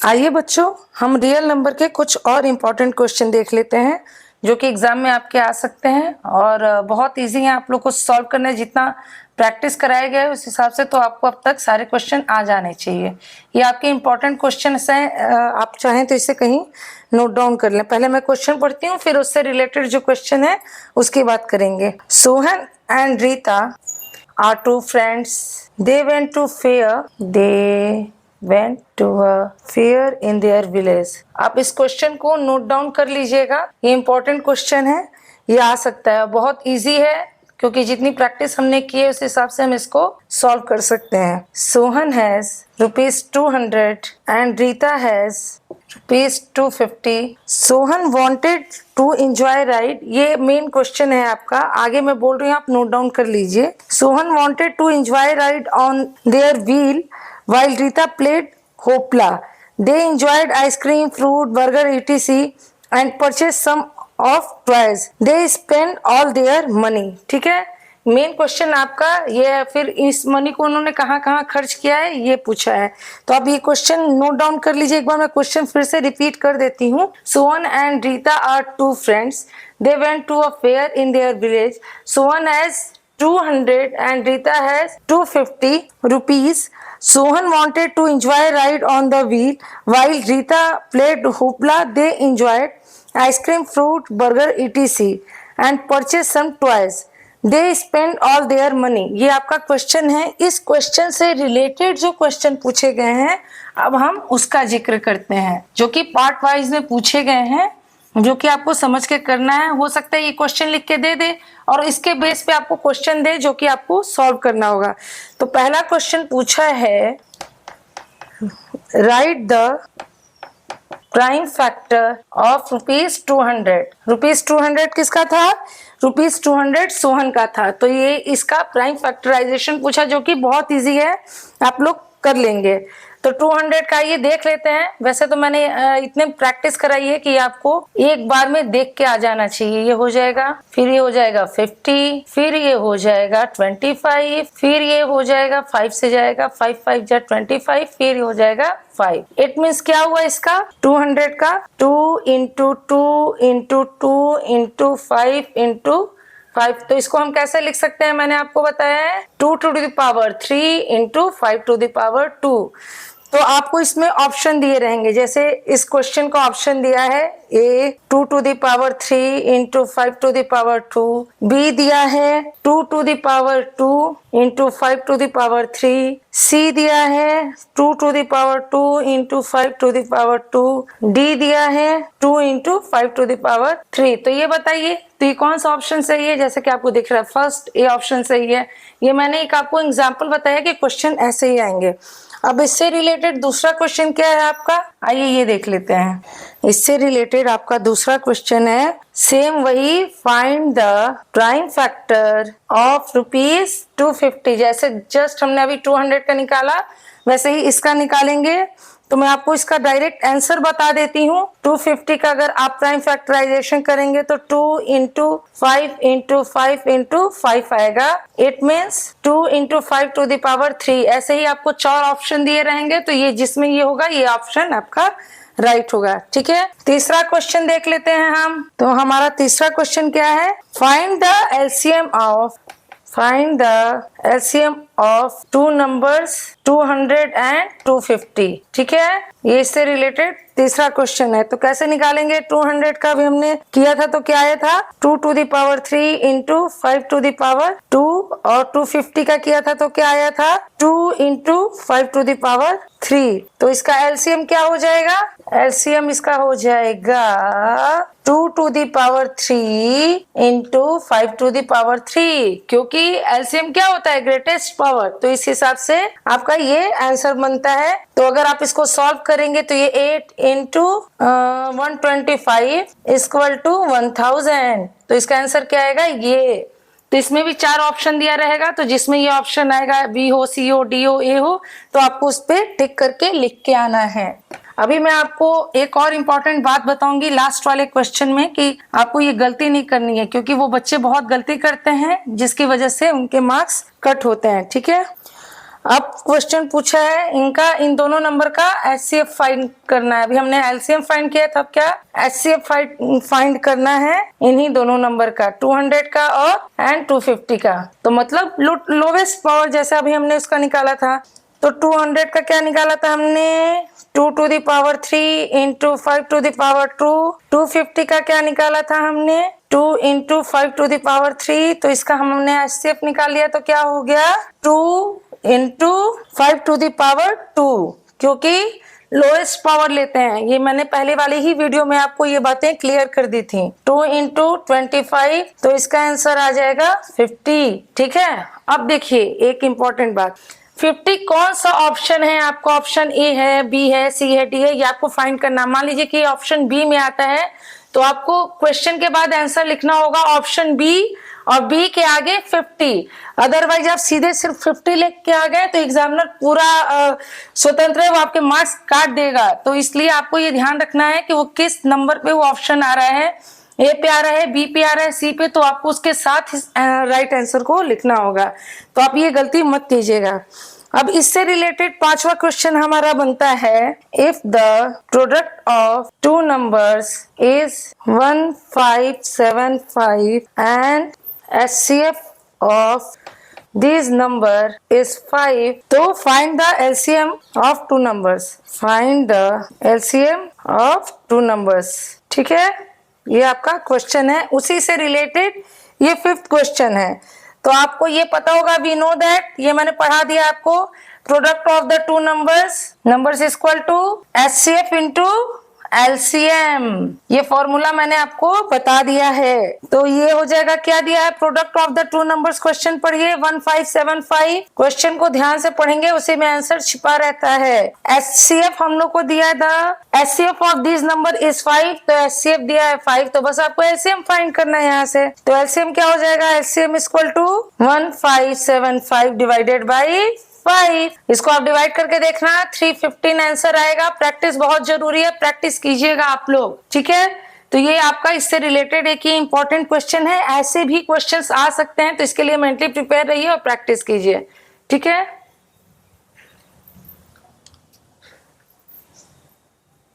आइए बच्चों, हम रियल नंबर के कुछ और इम्पोर्टेंट क्वेश्चन देख लेते हैं जो कि एग्जाम में आपके आ सकते हैं और बहुत इजी है। आप लोग को सॉल्व करना है, जितना प्रैक्टिस कराया गया है उस हिसाब से तो आपको अब तक सारे क्वेश्चन आ जाने चाहिए। ये आपके इम्पोर्टेंट क्वेश्चन हैं, आप चाहें तो इसे कहीं नोट डाउन कर लें। पहले मैं क्वेश्चन पढ़ती हूँ, फिर उससे रिलेटेड जो क्वेश्चन है उसकी बात करेंगे। Sohan and Rita are two friends, they went to a fair in their village। आप इस क्वेश्चन को नोट डाउन कर लीजिएगा, ये इंपॉर्टेंट क्वेश्चन है, ये आ सकता है, बहुत इजी है क्योंकि जितनी प्रैक्टिस हमने की है उस हिसाब से हम इसको सॉल्व कर सकते हैं। Sohan has ₹200 and Rita has ₹250। Sohan wanted to enjoy ride, ये मेन क्वेश्चन है आपका, आगे मैं बोल रही हूँ आप नोट डाउन कर लीजिए। Sohan wanted to enjoy ride on their wheel while Rita played hopla. They enjoyed ice cream, fruit, burger, etc. and purchased some of toys. They spent all their money. ठीक है, मेन क्वेश्चन आपका ये है। फिर इस money को उन्होंने कहाँ कहाँ खर्च किया है ये पूछा है, तो आप ये क्वेश्चन नोट डाउन कर लीजिए। एक बार मैं क्वेश्चन फिर से रिपीट कर देती हूँ। Sohan and Rita are two friends, they went to a fair in their village. Sohan has 200 and Rita has 250 rupees. Sohan wanted to enjoy a ride on the wheel while Rita played hoopla. They enjoyed ice cream, fruit, burger, etc. and purchased some toys. They spent all their money. ये आपका question है। इस question से related जो question पूछे गए हैं अब हम उसका जिक्र करते हैं, जो कि पार्ट वाइज में पूछे गए हैं, जो कि आपको समझ के करना है। हो सकता है ये क्वेश्चन लिख के दे दे और इसके बेस पे आपको क्वेश्चन दे जो कि आपको सॉल्व करना होगा। तो पहला क्वेश्चन पूछा है, right the prime factor of ₹200। ₹200 किसका था? ₹200 सोहन का था। तो ये इसका प्राइम फैक्टराइजेशन पूछा जो कि बहुत इजी है, आप लोग कर लेंगे। तो 200 का ये देख लेते हैं। वैसे तो मैंने इतने प्रैक्टिस कराई है कि आपको एक बार में देख के आ जाना चाहिए। ये हो जाएगा, फिर ये हो जाएगा 50, फिर ये हो जाएगा 25, फिर ये हो जाएगा 5 से जाएगा 5 5 जा 25, फिर ये हो जाएगा 5। इट मीन्स क्या हुआ इसका 200 का 2 into 2 into 2 into 5 into 5। तो इसको हम कैसे लिख सकते हैं, मैंने आपको बताया है 2 to the power 3 into 5 to the power 2। तो आपको इसमें ऑप्शन दिए रहेंगे, जैसे इस क्वेश्चन का ऑप्शन दिया है ए 2 to the power 3 into 5 to the power 2, B दिया है 2 to the power 2 into 5 to the power 3, सी दिया है 2 to the power 2 into 5 to the power 2, D दिया है 2 into 5 to the power 3। तो ये बताइए तो ये कौन सा ऑप्शन सही है? जैसे कि आपको दिख रहा है फर्स्ट ए ऑप्शन सही है। ये मैंने एक आपको एग्जांपल बताया कि क्वेश्चन ऐसे ही आएंगे। अब इससे रिलेटेड दूसरा क्वेश्चन क्या है आपका, आइए ये देख लेते हैं। इससे रिलेटेड आपका दूसरा क्वेश्चन है सेम वही, find the prime factor of ₹250। जैसे जस्ट हमने अभी 200 का निकाला वैसे ही इसका निकालेंगे। तो मैं आपको इसका डायरेक्ट आंसर बता देती हूँ। 250 का अगर आप प्राइम फैक्टराइजेशन करेंगे तो 2 into 5 into 5 into 5 आएगा। It means 2 into 5 to the power 3। ऐसे ही आपको 4 ऑप्शन दिए रहेंगे, तो ये जिसमें ये होगा ये ऑप्शन आपका राइट होगा। ठीक है, तीसरा क्वेश्चन देख लेते हैं हम। तो हमारा तीसरा क्वेश्चन क्या है, find the LCM of two numbers 200 and 250। ठीक है, ये इससे रिलेटेड तीसरा क्वेश्चन है। तो कैसे निकालेंगे, 200 का भी हमने किया था तो क्या आया था 2 to the power 3 into 5 to the power 2, और 250 का किया था तो क्या आया था 2 into 5 to the power 3। तो इसका एलसीएम क्या हो जाएगा, एलसीएम इसका हो जाएगा 2 to the power 3 into 5 to the power 3, क्योंकि एलसीएम क्या होता है ग्रेटेस्ट पावर। तो इस हिसाब से आपका ये आंसर बनता है। तो अगर आप इसको सॉल्व करेंगे तो ये 8 into 125 इक्वल टू 1000। तो इसका आंसर क्या आएगा ये। तो इसमें भी 4 ऑप्शन दिया रहेगा, तो जिसमें ये ऑप्शन आएगा बी हो, सी हो, डी हो, ए हो, तो आपको उस पर टिक करके लिख के आना है। अभी मैं आपको एक और इम्पॉर्टेंट बात बताऊंगी लास्ट वाले क्वेश्चन में कि आपको ये गलती नहीं करनी है, क्योंकि वो बच्चे बहुत गलती करते हैं जिसकी वजह से उनके मार्क्स कट होते हैं। ठीक है, अब क्वेश्चन पूछा है इनका, इन दोनों नंबर का एचसीएफ फाइंड करना है। अभी हमने एलसीएम फाइंड किया, तब क्या एचसीएफ फाइंड करना है इन्हीं दोनों नंबर का, 200 का और एंड 250 का। तो मतलब लोवेस्ट पावर जैसे अभी हमने उसका निकाला था, तो 200 का क्या निकाला था हमने, 2 to the power 3 into 5 to the power 2। 250 का क्या निकाला था हमने, 2 into 5 to the power 3। तो इसका हमने एचसीएफ निकाल लिया, तो क्या हो गया 2 into 5 to the power 2, क्योंकि लोएस्ट पावर लेते हैं। ये मैंने पहले वाली ही वीडियो में आपको ये बातें क्लियर कर दी थी। 2 into 25, तो इसका आंसर आ जाएगा 50। ठीक है, अब देखिए एक इंपॉर्टेंट बात, 50 कौन सा ऑप्शन है आपको, ऑप्शन ए है, बी है, सी है, डी है, ये आपको फाइंड करना। मान लीजिए कि ऑप्शन बी में आता है, तो आपको क्वेश्चन के बाद आंसर लिखना होगा ऑप्शन बी और बी के आगे 50। अदरवाइज आप सीधे सिर्फ 50 लिख के आ गए तो एग्जामिनर पूरा स्वतंत्र है, वो आपके मार्क्स काट देगा। तो इसलिए आपको ये ध्यान रखना है कि वो किस नंबर पे वो ऑप्शन आ रहा है, ए पे आ रहा है, बी पे आ रहा है, सी पे, तो आपको उसके साथ राइट आंसर को लिखना होगा। तो आप ये गलती मत कीजिएगा। अब इससे रिलेटेड पांचवा क्वेश्चन हमारा बनता है, if the product of two numbers is 1575 and HCF of these number is 5, तो find the LCM of two numbers, find the LCM of two numbers। ठीक है, ये आपका क्वेश्चन है, उसी से रिलेटेड ये 5th क्वेश्चन है। तो आपको ये पता होगा, वी नो दैट, ये मैंने पढ़ा दिया आपको, product of the two numbers equal to HCF into LCM, ये फॉर्मूला मैंने आपको बता दिया है। तो ये हो जाएगा, क्या दिया है, product of the two numbers, question पढ़िए 1575, क्वेश्चन को ध्यान से पढ़ेंगे, उसी में आंसर छिपा रहता है। HCF हम लोग को दिया है, the HCF of this number is 5, तो HCF दिया है 5, तो बस आपको LCM फाइंड करना है यहाँ से। तो LCM क्या हो जाएगा, LCM equal to 1575 divided by 5। इसको आप डिवाइड करके देखना, 315 आंसर आएगा। प्रैक्टिस बहुत जरूरी है, प्रैक्टिस कीजिएगा आप लोग। ठीक है, तो ये आपका इससे रिलेटेड एक ही इंपॉर्टेंट क्वेश्चन है। ऐसे भी क्वेश्चंस आ सकते हैं, तो इसके लिए मेंटली प्रिपेयर रहिए और प्रैक्टिस कीजिए। ठीक है।